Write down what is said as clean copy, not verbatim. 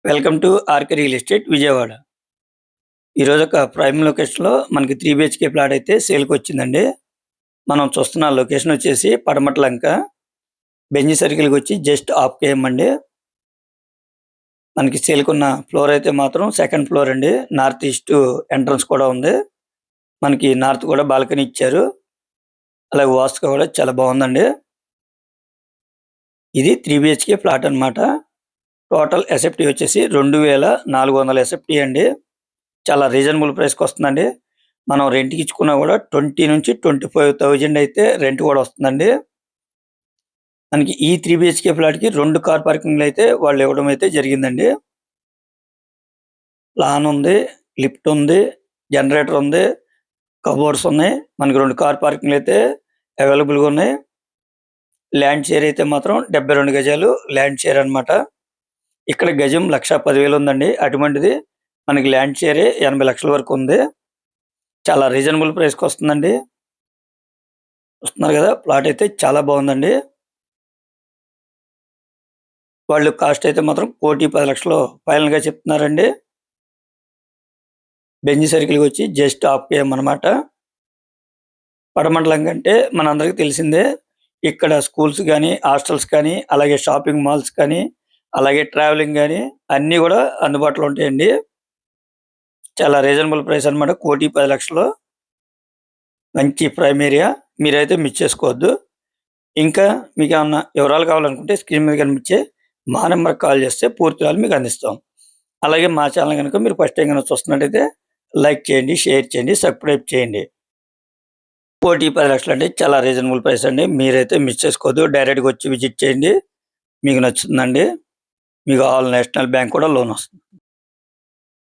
Welcome to RK real estate Vijayawada. ఈరోజు ఒక prime లొకేషన్‌లో మనకి 3 బీహెచ్‌కే ప్లాట్ అయితే సేల్‌కి వచ్చిందండి. మనం చూస్తున్న లొకేషన్ వచ్చేసి పడమట లంక. బెంజ్ సర్కిల్‌కి వచ్చి జస్ట్ హాఫ్ కేఎం అండి. మనకి సేల్‌కున్న ఫ్లోర్ అయితే మాత్రం సెకండ్ ఫ్లోర్ అండి. నార్త్ ఈస్ట్ ఎంట్రన్స్ కూడా ఉంది. మనకి నార్త్ కూడా బాల్కనీ ఇచ్చారు. అలాగే వాస్తు కూడా చాలా బాగుందండి. ఇది 3 బీహెచ్‌కే ఫ్లాట్ అన్నమాట. టోటల్ ఎస్ఎఫ్టీ వచ్చేసి 2400 ఎస్ఎఫ్టీ అండి. చాలా రీజనబుల్ ప్రైస్‌కి వస్తుందండి. మనం రెంట్‌కి ఇచ్చుకున్నా కూడా 20,000-25,000 అయితే రెంట్ కూడా వస్తుందండి. మనకి ఈ 3 బీహెచ్‌కే ఫ్లాట్‌కి 2 కార్ పార్కింగ్‌లు అయితే వాళ్ళు ఇవ్వడం అయితే జరిగిందండి. లాన్ ఉంది, లిఫ్ట్ ఉంది, జనరేటర్ ఉంది, కబోర్డ్స్ ఉన్నాయి. మనకి 2 కార్ పార్కింగ్‌లు అయితే అవైలబుల్‌గా ఉన్నాయి. ల్యాండ్ షేర్ అయితే మాత్రం 72 గజాలు ల్యాండ్ షేర్ అన్నమాట. ఇక్కడ గజం 1,10,000 ఉందండి. అటువంటిది మనకి ల్యాండ్ షేరే 80 లక్షల వరకు ఉంది. చాలా రీజనబుల్ ప్రైస్‌కి వస్తుందండి. చూస్తున్నారు కదా! ప్లాట్ అయితే చాలా బాగుందండి. వాళ్ళు కాస్ట్ అయితే మాత్రం 1,10,00,000 ఫైనల్‌గా చెప్తున్నారండి. బెంజ్ సర్కిల్‌కి వచ్చి జస్ట్ హాఫ్ కేఎం అనమాట. పడమండలం కంటే మనందరికీ తెలిసిందే. ఇక్కడ స్కూల్స్ గాని, హాస్టల్స్ కానీ, అలాగే షాపింగ్ మాల్స్ కానీ, అలాగే ట్రావెలింగ్ గాని అన్నీ కూడా అందుబాటులో ఉంటాయండి. చాలా రీజనబుల్ ప్రైస్ అనమాట. 1,10,00,000 మంచి ప్రైమ్ ఏరియా. మీరైతే మిస్ చేసుకోవద్దు. ఇంకా మీకేమన్నా వివరాలు కావాలనుకుంటే స్క్రీన్ మీద కనిపించే మా నెంబర్‌కి కాల్ చేస్తే పూర్తి వివరాలు మీకు అందిస్తాం. అలాగే మా ఛానల్ గనుక మీరు ఫస్ట్ టైం గనుక చూస్తున్నట్టయితే లైక్ చేయండి, షేర్ చేయండి, సబ్స్క్రైబ్ చేయండి. 1,10,00,000 అంటే చాలా రీజనబుల్ ప్రైస్ అండి. మీరైతే మిస్ చేసుకోవద్దు. డైరెక్ట్‌గా వచ్చి విజిట్ చేయండి. మీకు నచ్చుతుందండి. మీకు ఆల్ నేషనల్ బ్యాంక్ కూడా లోన్ వస్తుంది.